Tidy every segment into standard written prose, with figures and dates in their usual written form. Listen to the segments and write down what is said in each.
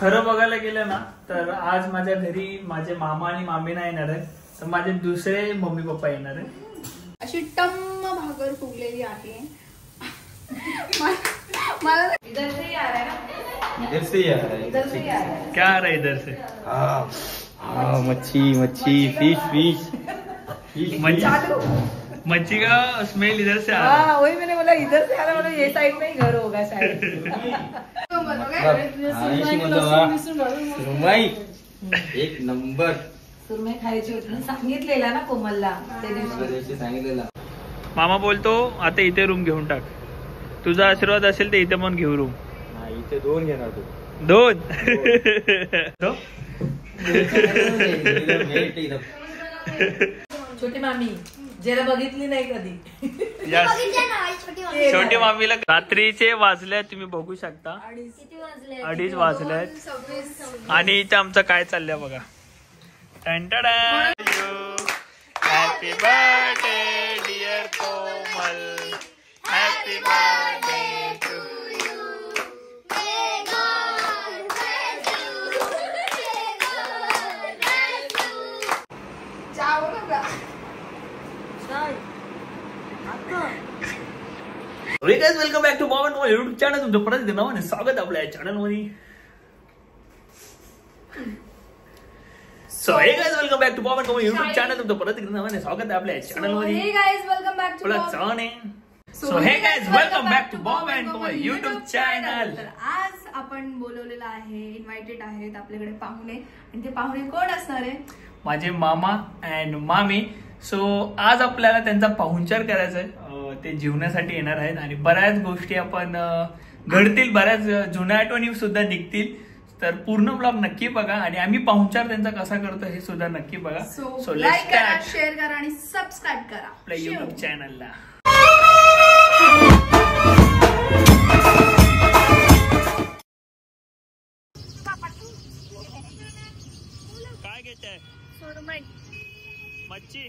खरं बघायला गेलं ना तर आज माझ्या घरी माझे मामा आणि मामी नाही येणार आहेत, तर माझे दुसरे मम्मी पप्पा येणार आहेत. अशी टम्म भाकर फुगलेली आहे. मला इधर से आ रहा है ना, इधर से आ रहा है, इधर से आ रहा है. क्या आ रहा है इधर से? हाँ मच्छी मच्छी फिश फिश फिश मच्छी का स्मेल इधर से आ रहा है. हाँ वही मैंने बोला इधर से आ रहा, मतलब ये साइड में ही घर होगा शायद. सुरमई एक नंबर. सुरमई खायची होती, सांगितलेला ना कोमलला त्या दिवशी. सांगितलेला. मामा बोलतो आता इथे रूम घेऊन टाक, तुझा आशीर्वाद असेल तर इथे पण घेऊ रूम. इथे 2 घेणार तू. 2 छोटी मामी ज्याला बघितली नाही कधी. छोटी मामीला रात्रीचे वाजले तुम्ही बघू शकता, 2:30 वाजलेत आणि इथे आमचं काय चाललंय बघा. Happy birthday dear Komal, happy birthday to welcome back to Boban YouTube channel. तुमचं परत नावाने स्वागत आपल्या चॅनल मध्ये. So hey guys welcome back to Boban YouTube channel. तुमचं परत नावाने स्वागत आहे आपल्या चॅनल मध्ये. Hey guys welcome back to so hey guys welcome back to Boban YouTube channel. तर आज आपण बोलवलेलं आहे, इन्व्हायटेड आहेत आपल्याकडे पाहुणे, आणि ते पाहुणे कोण असणार आहे? माझे मामा अँड मामी. सो आज आपल्याला त्यांचा पाहुणचार करायचा आहे. ते जेवण्यासाठी येणार आहेत आणि बऱ्याच गोष्टी आपण घडतील, बऱ्याच जुन्या आठवणी सुद्धा निघतील. तर पूर्ण ब्लॉग नक्की बघा आणि आम्ही पाहुणचार त्यांचा कसा करतो हे सुद्धा नक्की बघा. सो लाईक करा, शेअर करा आणि सबस्क्राईब करा आपल्या युट्यूब चॅनलला. काय घेत आहे? सुरमई. मच्छी.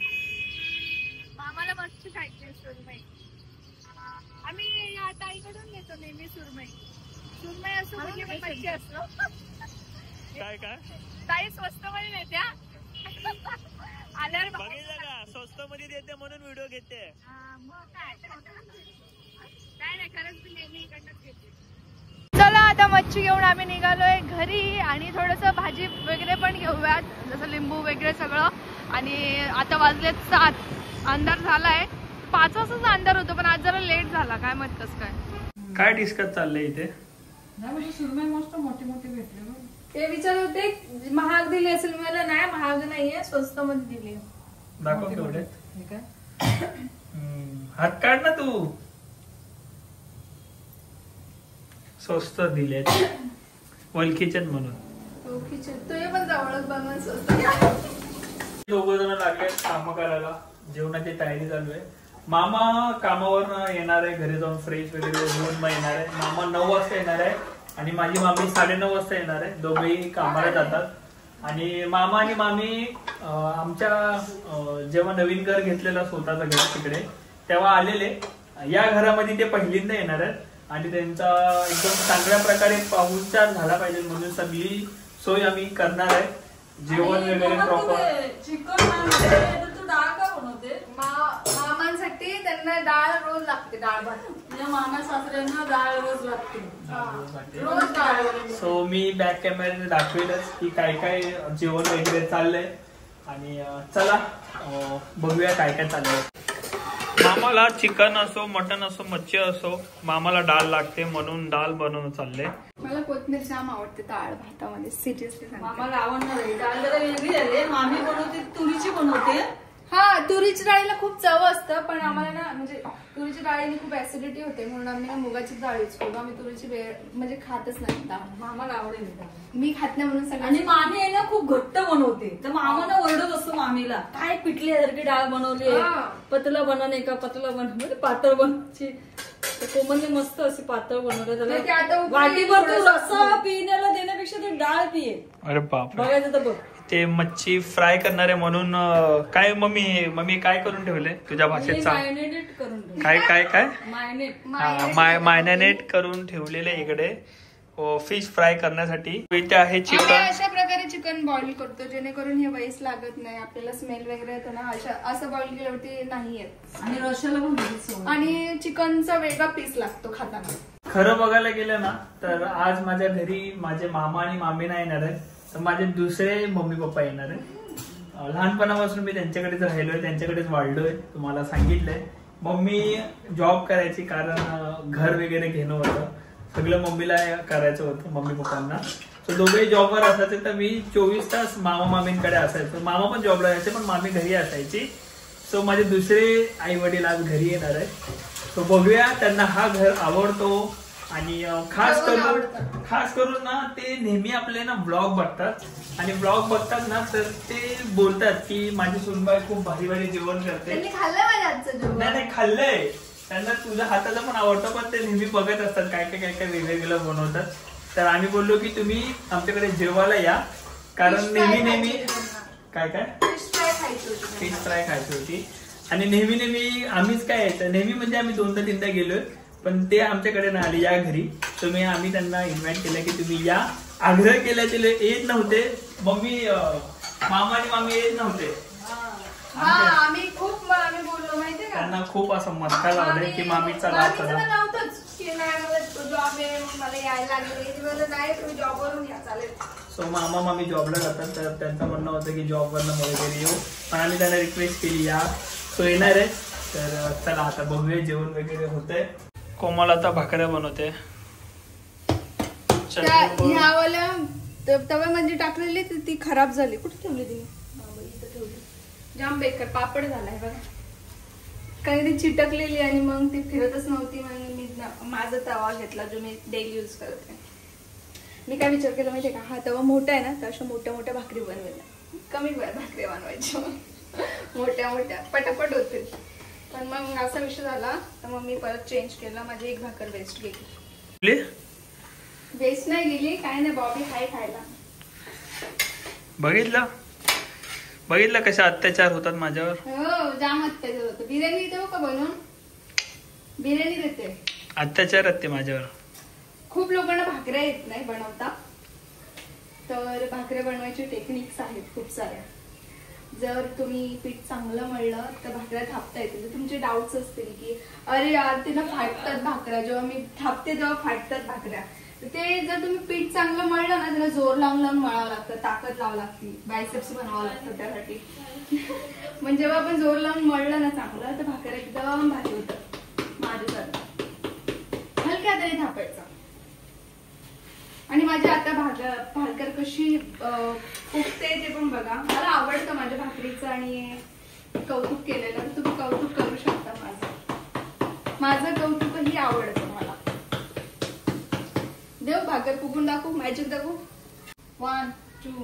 मामाला मच्छी खायची, सुरमई. आम्ही या ताईकडून घेतो नेहमी सुरमई. सुरमई असो म्हणजे मच्छी असो. काय काय ताई स्वस्त मध्ये नेत्या. आल्यावर बघितलं का, स्वस्त मध्ये देते म्हणून व्हिडिओ घेते. मग काय नाही, खरंच मी नेहमी इकडनंच घेते. चला आता मच्छी घेऊन आम्ही निघालोय घरी आणि थोडस भाजी वगैरे पण घेऊयात, जसं लिंबू वगैरे सगळं. आणि आता वाजलेत 7, अंधार झालाय. 5 वाजताच अंधार होतो, पण आज जरा लेट झाला. काय मत कसं काय काय डिस्कस चाललंय इथे? सुरमई मस्त मोठी मोठी भेटले. ते विचार होते महाग दिली असेल, मला नाही महाग नाहीये, स्वस्त मध्ये दिली. दाखव तेवढे. हात काढ ना तू. स्वस्त दिले ओळखीचे म्हणून. तू पण जवळच बनवून स्वस्त. दोघं जण लागले काम करायला, जेवणाची तयारी चालू आहे. मामा कामावर येणार आहे, घरी जाऊन फ्रेश वगैरे होऊन मग येणार आहे. मामा 9 वाजता येणार आहे आणि माझी मामी 9:30 वाजता येणार आहे. दोघेही कामाला जातात. आणि मामा आणि मामी आमच्या जेव्हा नवीन घर घेतलेलं स्वतःचं घर तिकडे, तेव्हा आलेले. या घरामध्ये ते पहिल्यांदा येणार आहेत आणि त्यांचा एकदम चांगल्या प्रकारे पाहुणचार झाला पाहिजे म्हणून सगळी सोय आम्ही करणार आहे. जेवण वगैरे प्रॉपर. चिकन तू डाळ का बनवते? मामांसाठी त्यांना डाळ रोज लागते, डाळ भात. मामा सासऱ्यांना डाळ रोज लागते, रोज डाळ. सो मी बॅक कॅमेऱ्याने दाखवेलच की काय काय जेवण वगैरे चाललंय. आणि चला बघूया काय काय चाललंय. मामाला चिकन असो, मटन असो, मच्छी असो, मामाला डाळ लागते म्हणून डाळ बनवून चाललंय. मला कोथिंबीर जाम आवडते डाळ भातामध्ये, सिरियसली. मामाला आवडणार आहे. डाळ जरा वेगळी आहे. मामी बनवते तुरीची बनवते. हा, तुरीच्या डाळीला खूप चव असतं, पण आम्हाला ना म्हणजे तुरीच्या डाळीने खूप ऍसिडिटी होते म्हणून आम्ही ना मुगाची डाळ यूज करतो. आम्ही तुरीची म्हणजे खातच नाही डाळ. मामाला आवडेल. मी खात नाही म्हणून सगळं. आणि मामी आहे ना खूप घट्ट बनवते, तर मामाला ओरडत असतो मामीला, काय पिटल्यासारखी डाळ बनवली, पतला बनवणे का पतला बनवणे, पातळ बनवायची. कोमलने मस्त अशी पातळ बनवलं. त्याला वाटीभर तू रस्सा पिण्याला देण्यापेक्षा ते डाळ पिये. अरे बाप, बघायचं तर बघ. ते मच्छी फ्राय करणारे म्हणून काय मम्मी काय करून ठेवले तुझ्या भाषेत? मायनेट करून काय काय काय मायनेट मायनेट करून ठेवलेले इकडे. फिश फ्राय करण्यासाठी. इथे आहे आम्ही चिकन. अशा प्रकारे चिकन बॉईल करतो जेणेकरून हे वेस्ट लागत नाही, आपल्याला स्मेल वगैरे येतो ना, असं बॉईल केल्यावरती नाही येत. आणि रशाला पण लगेच सवय. आणि चिकनचा वेगळा पीस लागतो खाताना. खरं बघायला गेलं ना तर आज माझ्या घरी माझे मामा आणि मामी नाही येणार आहेत, तर माझे दुसरे मम्मी पप्पा येणार आहेत. लहानपणापासून मी त्यांच्याकडेच राहिलोय, त्यांच्याकडेच वाढलोय, तुम्हाला सांगितलंय. मम्मी जॉब करायची कारण घर वगैरे घेणं होतं, सगळं मम्मीला करायचं होतं मम्मी पप्पांना. तर दोघेही जॉबवर असायचे, तर मी 24 तास मामा मामींकडे असायचो. मामा पण जॉबला जायचे पण मामी घरी असायची. सो माझे दुसरे आई वडील आज घरी येणार आहेत. तो बघूया, त्यांना हा घर आवडतो. आणि खास करून ना ते नेहमी आपले ना ब्लॉग बघतात, आणि ब्लॉग बघतात ना तर ते बोलतात की माझी सुनबाई खूप भारी भारी जेवण करते. खाल्लं माझ्या हातचं जेवण. नाही खाल्लंय त्यांना, तुझ्या हाताला पण आवडतं, पण ते नेहमी बघत असतात काय काय वेगवेगळं बनवतात. तर आम्ही बोललो की तुम्ही आमच्याकडे जेवायला या, कारण नेहमी काय फिश फ्राय खायची होती. आणि नेहमी आम्हीच काय येतं, नेहमी म्हणजे आम्ही 2-3दा गेलोय, पण ते आमच्याकडे नाही आले या घरी. तुम्ही आम्ही त्यांना इन्व्हाइट केलं की तुम्ही या, आग्रह केला, ते येत नव्हते. मामा आणि मामी येत नव्हते. आम्ही बोललो माहितीये का, त्यांना खूप असं मस्का लावलंय की मामीचा लाभ करा. मला यायला नाही, तुम्ही जॉबवरून या चालेल. सो मामा मामी जॉबला जातात, तर त्यांचं म्हणणं होतं की जॉबवरनं वगैरे येऊ, पण आम्ही त्यांना रिक्वेस्ट केली या. सो येणार आहे. तर चला आता बघूया, जेवण वगैरे होतंय. कोमल आता भाकऱ्या बनवते. ह्यावाल्या तव्यामध्ये टाकलेली ती खराब झाली. कुठे ठेवली ती? जाम बेकार पापड झालाय बघा, काही ती चिटकलेली आणि मग ती फिरतच नव्हती. मग मी माझा तवा घेतला जो मी डेली यूज करते. मी काय विचार केला माहितीये का, हा तवा मोठा आहे ना, तर अशा मोठ्या मोठ्या भाकरी बनवायला, कमी वेळात भाकरी बनवायची, मोठ्या पटापट होते. पण मग असा विषय झाला, तर मग मी परत चेंज केला. माझी एक भाकर वेस्ट गेली. वेस्ट नाही गेली, काय नाही, बॉबी हाय खायला. बघितलं कशा अत्याचार होतात माझ्यावर. हो, जाम अत्याचार होतो. बिर्याणी देऊ का बनवून? बिर्याणी देते. अत्याचार आहेत ते माझ्यावर. खूप लोकांना भाकऱ्या येत नाही बनवता, तर भाकऱ्या बनवायचे टेक्निक्स आहेत खूप साऱ्या. जर तुम्ही पीठ चांगलं मळलं तर भाकऱ्या थापता येतील. तुमचे डाऊट्स असतील की अरे यार ते ना फाटतात भाकऱ्या, जेव्हा मी थापते तेव्हा फाटतात भाकऱ्या. ते जर तुम्ही पीठ चांगलं मळलं ना, त्याला जोर लावून मळावं लागतं, ताकद लावावं लागते, बायसेप्स बनवावं लागतं त्यासाठी. म्हणजे जेव्हा आपण जोर लावून मळलं ना चांगलं, तर भाकऱ्या एकदम भारी होतात. माझ्यासारखं हलक्या तरी थापायचा. आणि माझी आता भाकर कशी फुगते ते पण बघा. मला आवडतं माझ्या भाकरीचं आणि कौतुक केलेलं, तर तुम्ही कौतुक करू शकता. माझं कौतुकही आवडतं मला. देव भाकर फुगून दाखवू, मॅजिक दाखवू. 1 2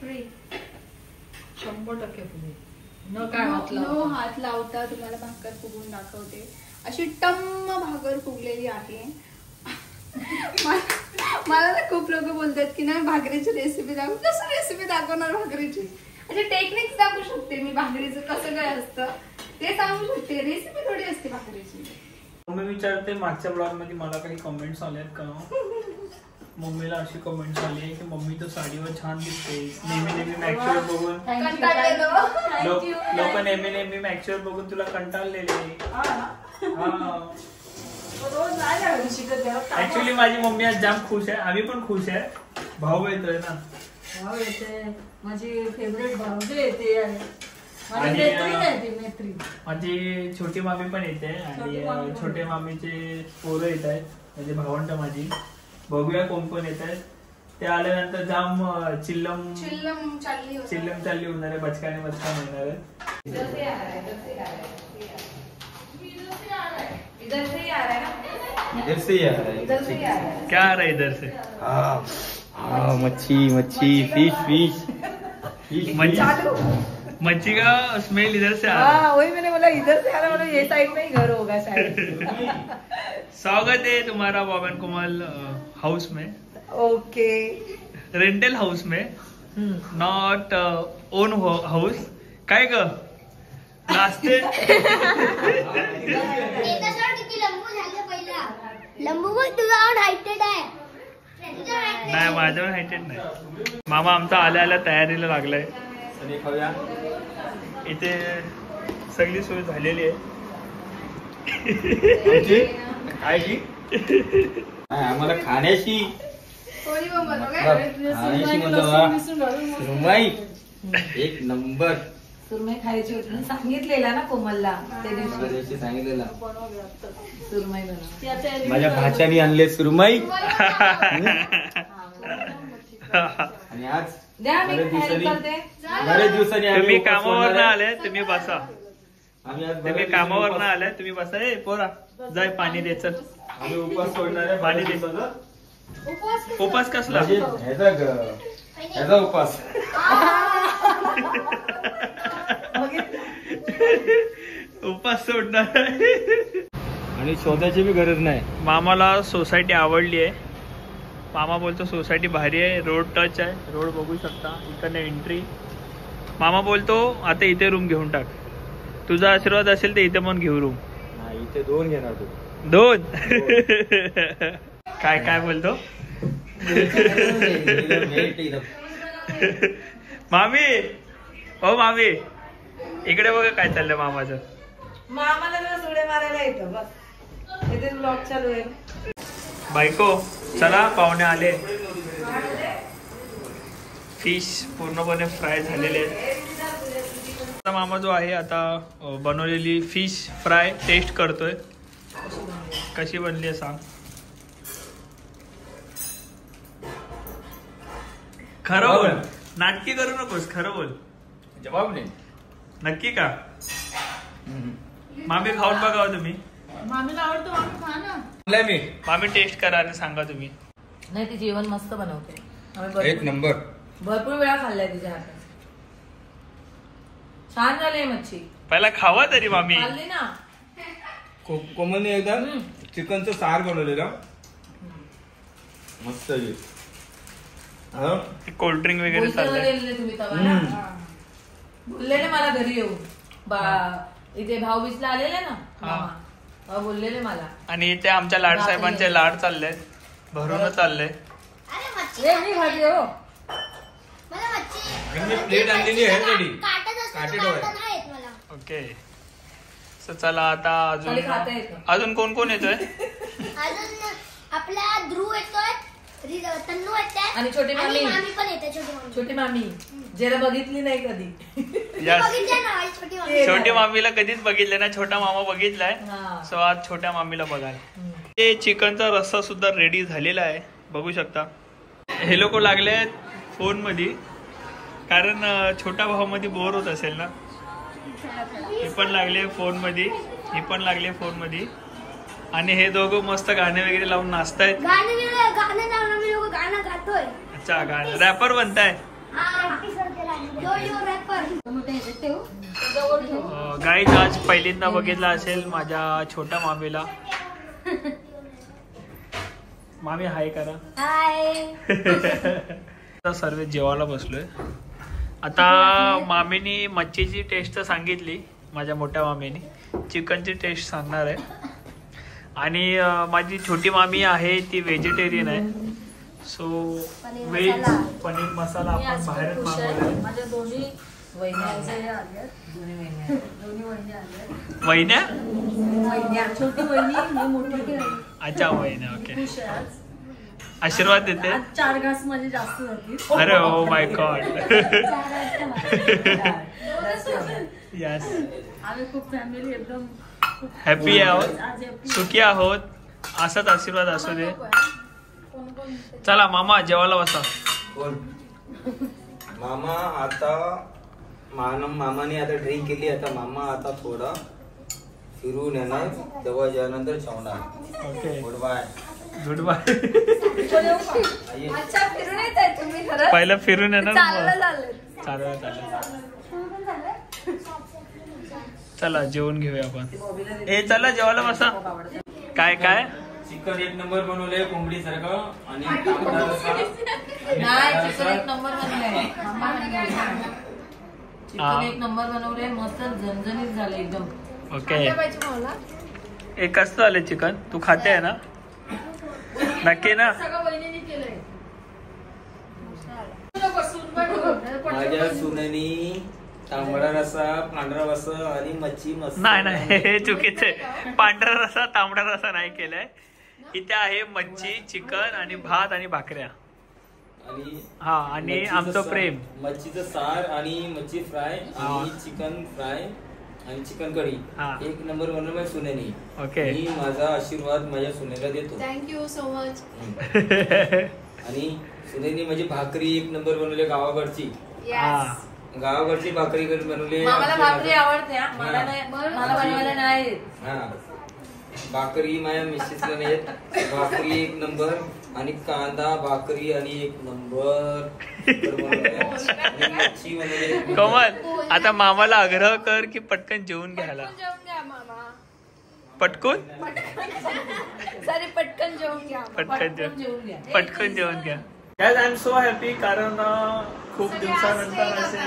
3. 100% फुगे. नो हात लावता तुम्हाला भाकर फुगून दाखवते. अशी टम्म भाकर फुगलेली आहे. मला ना खूप लोक बोलतात की ना भाकरीची रेसिपी दाखव. कसं रेसिपी दाखवणार भाकरीची? अच्छा, टेक्निक्स दाखवू शकते मी, भाकरीचं कसं काय असतं ते सांगू शकते, रेसिपी थोडी असते भाकरीची. मी विचारते मागच्या ब्लॉग मध्ये मला काही कमेंट्स आल्यात का. मम्मीला अशी कमेंट्स आली आहे की मम्मी तो साडीवर छान दिसते. नेहमी मॅक्च्युअर बघून लोक नेहमी मॅक्च्युअर बघून तुला कंटाळलेले. ऍक्च्युली माझी मम्मी आज जाम खुश आहे, आम्ही पण खुश आहे. भाऊ येतोय ना, भाऊ येते, माझी फेवरेट भाऊ येते, माझी छोटी मामी पण येते आणि छोटे मामीचे पोरं येत आहेत, म्हणजे भावंड माझी. बघूया कोण कोण येत आहेत. ते आल्यानंतर जाम चिल्लम चालली होणार आहे, बचकाने येणार आहे. इधर से ही आ रहा है. क्या आ रहा है इधर से? हाँ, मच्छी फिश. मच्छी का स्मेल इधर से आ रहा है. वही मैंने बोला इधर से आ रहा, मतलब ये साइड में ही घर होगा शायद. स्वागत है तुम्हारा बॉब एंड कोमल हाउस में. ओके. रेंटल हाउस में, नॉट ओन हाउस. काय ग नाचते? लंबू बघ तुझा हायटेड आहे. नाही माझ्यावर हायटेड नाही. मामा आमचा आल्या आल्या तयारीला लागलाय. आणि खाऊया. इथे सगळी सोय झालेली आहे. काय की आम्हाला खाण्याची खाण्याची सुरमई एक नंबर. सुरमई खायची होती सांगितलेला ना कोमलला त्या दिवशी सांगितलेला सुरमई बनव. माझ्या भाच्याने आणले सुरमई. आणि आज बरेच दिवसांनी तुम्ही कामावर आले, तुम्ही बसा. आम्ही तुम्ही कामावर आले, तुम्ही बसा. ए पोरा जाय पाणी दे. चल आम्ही उपास सोडणार आहे. पाणी दे. उपास कसला? ह्याचा उपास. उपास सोडणार. आणि शोधायची बी गरज नाही. मामाला सोसायटी आवडली आहे. मामा बोलतो सोसायटी भारी आहे, रोड टच आहे. रोड बघू शकता, इकडनं एंट्री. मामा बोलतो आता इथे रूम घेऊन टाक. तुझा आशीर्वाद असेल तर इथे पण घेऊ रूम. इथे 2 घेणार तू. 2 काय काय बोलतो मामी? हो मामी इकडे बघा काय चाललंय मामाचं. मामाला सुडे मारायला येतं बस. इथे ब्लॉग चालू आहे. बायको चला पाहुणे आले. फिश पूर्णपणे फ्राय झालेले आहेत. मामा जो आहे आता बनवलेली फिश फ्राय टेस्ट करतोय. कशी बनली आहे सांग. खरं बोल, नाटकी करू नकोस, खरं बोल. जवाब नाही. नक्की का? मामी खाऊन बघा तुम्ही. मामीला आवडतो, मामी खा ना. मी मामी टेस्ट करा आणि सांगा तुम्ही. नाही ती जेवण मस्त बनवते. एक नंबर. भरपूर वेळा खाल्लाय तिच्या हातात. छान झाले मच्छी. पहिला खावा तरी मामी. खाल्ली ना. कोमलने एकदा चिकनचं सार बनवलेलं मस्त. कोल्ड्रिंक वगैरे चाललंय. तुम्ही बोललेले मला घरी येऊ. इथे भाऊबीजला आलेले ना मामा, बोललेले मला. आणि ते आमच्या लाड साहेबांचे लाड चालले, भरून चालले. प्लेट आणलेली आहे रेडी. ओके चला आता अजून कोण कोण येतोय. अजून आपला ध्रुव येतोय, तन्नू येतोय आणि छोटी मामी पण येते. छोटी मामी जरा बघितली नाही कधी. छोटी मामीला कधीच बघितलं ना. छोटा मामा बघितलाय, सो आज छोट्या मामीला बघाल. ते चिकनचा रस्सा सुद्धा रेडी झालेला आहे, बघू शकता. हे लोक लागले फोन मध्ये, कारण छोटा भाऊ मध्ये बोर होत असेल ना. हे पण लागले फोन मध्ये, हे पण लागले फोन मध्ये. आणि हे दोघं मस्त गाणे वगैरे लावून नाचतायत. अच्छा गाणं रॅपर बनताय. गाईज आज पहिल्यांदा बघितला असेल माझ्या छोट्या मामीला. मामी हाय करा. सर्व जेवायला बसलोय. आता मामीनी मच्छीची टेस्ट सांगितली, माझ्या मोठ्या मामीनी चिकनची टेस्ट सांगणार आहे. आणि माझी छोटी मामी आहे ती व्हेजिटेरियन आहे, सो व्हेज पनीर मसाला आपण बाहेर मागवलाय. माझ्या दोन्ही वहिन्या. छोटी वहिनी मोठी. अच्छा वहिन्या. ओके आशीर्वाद देते. 4 घास म्हणजे जास्त होती. अरे ओ माय गॉड. यस आम्ही खूप फॅमिली एकदम हॅपी आहोत, सुखी आहोत. असाच आशीर्वाद असू दे. चला मामा जेवायला बसा. मामा आता मामाने आता ड्रिंक केली. आता मामा आता थोडा फिरून येणार, तेव्हा यानंतर जेवणार. Okay good bye. Good bye. अच्छा फिरून येत आहे तुम्ही खरं. पहिलं फिरून येणार. चालेल. चला जेवण घेऊया आपण. ए चला जेवायला बसा. काय काय चिकन एक नंबर बनवलंय कोंबडी सारखं. आणि चिकन एक नंबर बनवलंय. चिकन एक नंबर बनवलंय, मस्त झणझणीत झालं एकदम. ओके एक कसं झालं चिकन? तू खाते आहे ना? नक्की ना? सगळं वहिनीने केलंय. माझ्या सुनेनी तांबडा रसा, पांढरा रसा आणि मच्छी मस्त. नाही हे चुकीचं आहे. पांढरा रसा तांबडा रसा नाही केलाय. इथे आहे मच्छी, चिकन आणि भात आणि भाकऱ्या. आणि आमचं प्रेम मच्छीचं सार आणि मच्छी फ्राय आणि चिकन फ्राय आणि चिकन कढी एक नंबर बनवलं माझ्या सुनेनी. ओके. मी माझा आशीर्वाद माझ्या सुनेला देतो. Thank you so much. आणि सुनेनी म्हणजे भाकरी एक नंबर बनवली गावाकडची. गावाकडची भाकरी बनवली. मला भाकरी आवडते, मला बनवायला नाही. भाकरी माझ्या मिसेसला नाही येत. भाकरी एक नंबर आणि कांदा भाकरी आणि एक नंबर. मच्छी बनवली. कमल आता मामाला आग्रह कर की पटकन जेवून घ्यायला. पटकून सॉरी पटकन जेवून घ्या. पटकन जेवून घ्या. आय एम सो हॅपी कारण खूप दिवसानंतर असे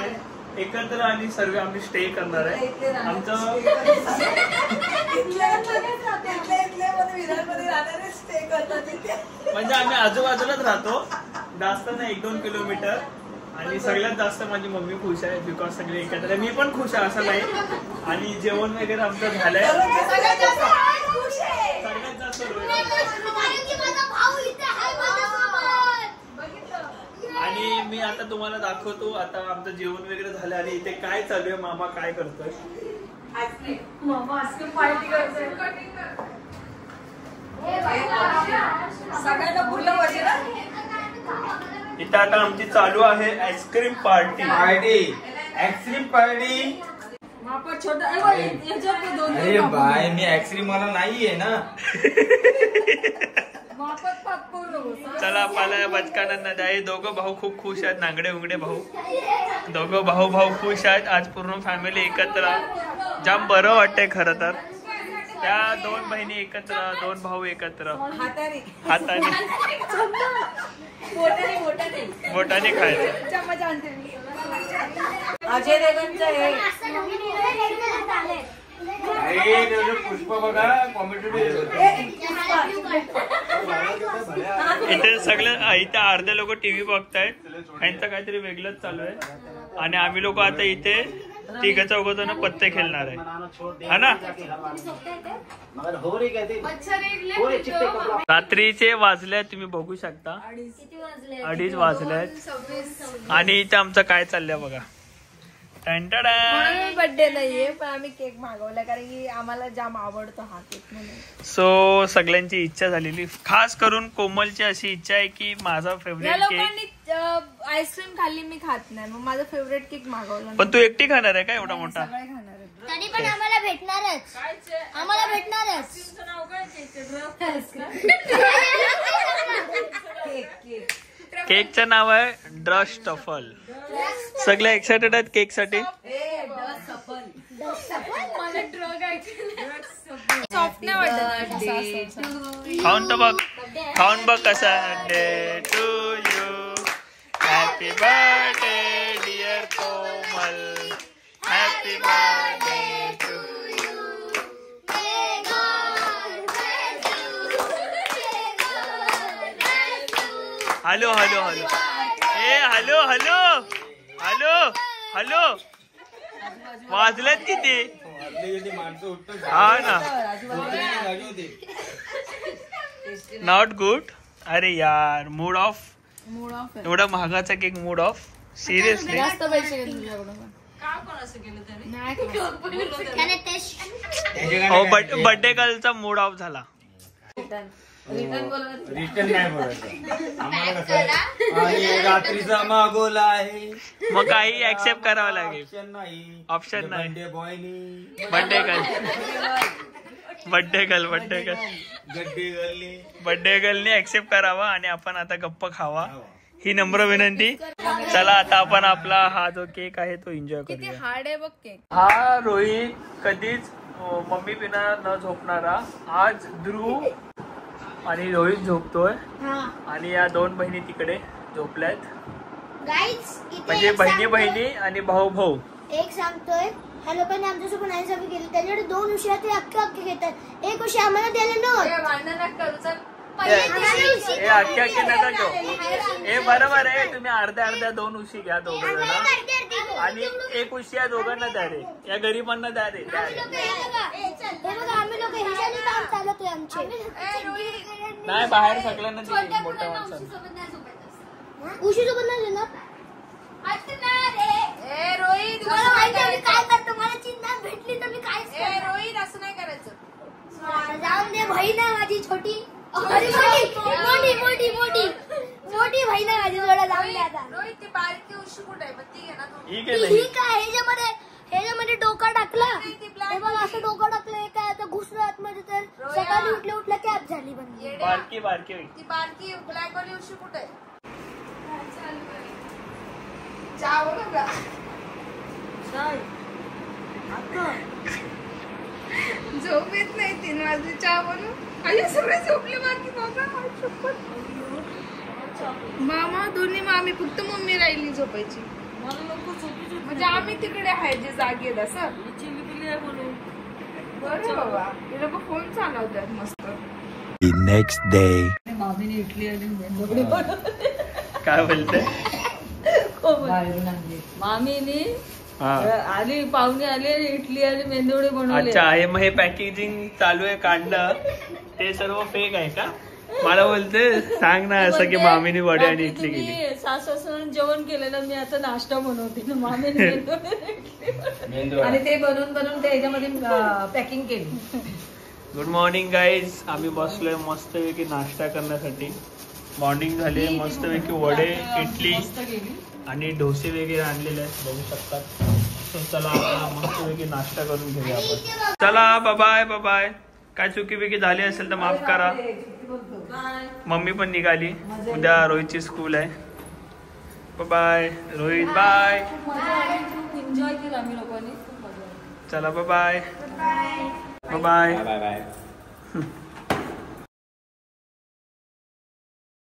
एकत्र आणि सर्व आम्ही स्टे करणार आहे. आमचं म्हणजे आम्ही आजूबाजूलाच राहतो, जास्त नाही 1-2 किलोमीटर. आणि सगळ्यात जास्त माझी मम्मी खुश आहे बिकॉज सगळे एकत्र. मी पण खुश आहे असं नाही. आणि जेवण वगैरे आमचं झालंय. सगळ्यात जास्त आणि मी आता तुम्हाला दाखवतो. आता आमचं जेवण वगैरे झालं आणि इथे काय चालू आहे. मामा काय करतोय. मामा आईस्क्रीम पार्टी करतोय. सगळ्यांना बोललं पाहिजे ना. इथं आता आमची चालू आहे आईस्क्रीम पार्टी. Ice cream party. अरे बाय मी आईस्क्रीम मला नाहीये ना. चला पाला बचकांना द्या. हे दोघं भाऊ खूप खुश आहेत. नांगडे उंगडे भाऊ दोघं भाऊ खुश आहेत. आज पूर्ण फॅमिली एकत्र. जाम बरं वाटतंय खरं तर. त्या 2 बहिणी एकत्र, 2 भाऊ एकत्र. हाताने बोटाने खायचं. अजय देवगणचं पुष्प बघा कॉमेडी. इथे सगळे इथे अर्धे लोक टीव्ही बघतायत. यांचं काहीतरी वेगळंच चालू आहे. आणि आम्ही लोक आता इथे 3-4 पत्ते खेळणार आहे हा ना. रात्रीचे वाजले तुम्ही बघू शकता. 2:30 वाजलेत. आणि इथे आमचं काय चाललंय बघा. बर्थडे नाहीये पण आम्ही केक मागवला कारण की आम्हाला जाम आवडतो हा केक म्हणून. सो सगळ्यांची इच्छा झालेली. खास करून कोमलची अशी इच्छा आहे की माझा फेवरेट केक. आईस्क्रीम खाल्ली मी खात नाही मग माझा फेवरेट केक मागवला. पण तू एकटी खाणार आहे का एवढा मोठा. तरी पण आम्हाला भेटणारच. केकचं नाव आहे ड्रश टफल. सगळे एक्साइटेड आहेत केक साठी. खाऊन बघ कसा. Day to you happy birthday dear Komal. Happy birthday to hello hello hello ए हॅलो हॅलो हॅलो हॅलो वाजलेत किती. हा ना. Not good. अरे यार मूड ऑफ. एवढा महागाचा केक मूड ऑफ. सिरियसली जास्त पैसे घेतले तुझ्याकडून. हो बर्थडे गर्लचा मूड ऑफ झाला. रिटर्न नाही बोलायचं आम्हाला. रात्रीचा मागवला आहे मग काही ऍक्सेप्ट करावं लागेल. ऑप्शन नाही. बर्थडे गर्लनी ऍक्सेप्ट करावा आणि आपण आता गप्प खावा ही नम्र विनंती. चला आता आपण आपला हा जो केक आहे तो एन्जॉय करूया. हार्ड आहे बघ केक. हा रोहित कधीच मम्मी बिना न झोपणारा. आज ध्रुव आणि रोहित झोपतोय आणि या 2 बहिणी तिकडे झोपल्यात. म्हणजे बहिणी आणि भाऊ. एक सांगतोय ह्या लोकांनी आमच्यासोबत नाईन्साफी केली. त्याच्याकडे 2 उशिरा ते अख्खे घेतात. एक उशी आम्हाला द्यायला नको. भांडण करू. हे अख्ख्या अख्खे नका घेऊ. हे बरोबर आहे, तुम्ही अर्ध्या 2 उशी घ्या दोघं जण आणि 1 उशी या दोघांना द्या रे, या गरीबांना द्या रे. नाही बाहेर सगळ्यांना दे, मोठ्या माणसांना. उशी सोबत नाही देणार. रोहित मला माहिती आहे मी काय करतो. मला चिंता भेटली तर मी काय रोहित असं नाही करायचं. जाऊन दे. बहीण आहे माझी छोटी. मोठी बहीण आहे माझी. थोडा जाऊन दे आता. रोहित ती बारकी उशी कुठे आहे? ती घे ना तू. ही केलंय. ही काय ह्याच्यामध्ये डोका टाकला. हे बघ असं डोकं टाकलं. काय आता घुसलं आतमध्ये तर सकाळी उठल्या कॅब झाली बंद. बारकी ती बारकी ब्लॅक वाली उशी कुठे आहे? जाऊ नका. झोप येत नाही 3 वाजले चहा बनवून. आणि सगळे झोपले बाकी बाबा. मामा दोन्ही मामी फक्त मम्मी राहिली झोपायची. म्हणजे आम्ही तिकडे आहे जे जागेत असं. बरं बाबा ते लोक फोन चालवतात मस्त. नेक्स्ट डे मामीने इडली आणि मेंदोडी बनवली. काय बोलते मामीने आली पाहुणे आली आणि इडली आणि मेंदोडी बनवली. अच्छा हे मग हे पॅकेजिंग चालू आहे काढणं ते सर्व फेक आहे का? मला बोलते सांग ना असं की मामीने वडे आणि इडली केली. सासू जेवण केलेलं मी आता नाश्ता बनवते ना. मामीने आणि ते बनवून ते ह्याच्यामध्ये पॅकिंग केली. Good morning guys. आम्ही बसलोय मस्तपैकी नाश्ता करण्यासाठी. मॉर्निंग झाली. मस्तपैकी वडे इडली आणि डोसे वगैरे आणलेले आहेत बघू शकतात. So, चला आता मस्तपैकी नाश्ता करून घेऊया आपण. चला बाय बाय. काय चुकी बिकी झाली असेल तर माफ करा. मम्मी पण निघाली. उद्या रोहितची स्कूल आहे. बाय रोहित. बाय. एन्जॉय केलं आम्ही लोकांनी. चला bye bye. Bye bye bye.